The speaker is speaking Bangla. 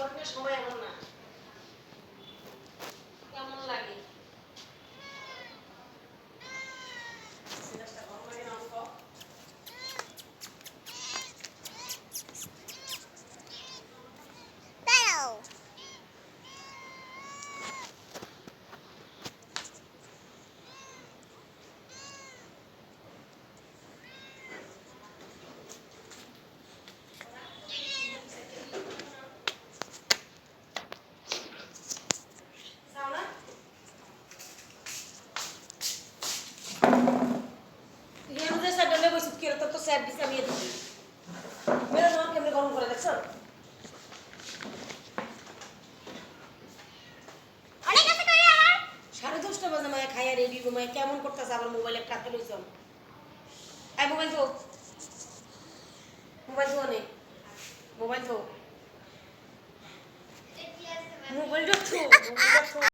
রেকর্ডিংয়ের সময় এমন না। কেমন লাগে? সিলেটটা ভালো লাগে না অঙ্ক? কেমন করতেছে আবার মোবাইলের কাছে লইছ মোবাইল তো অনেক মোবাইল তো মোবাইল তো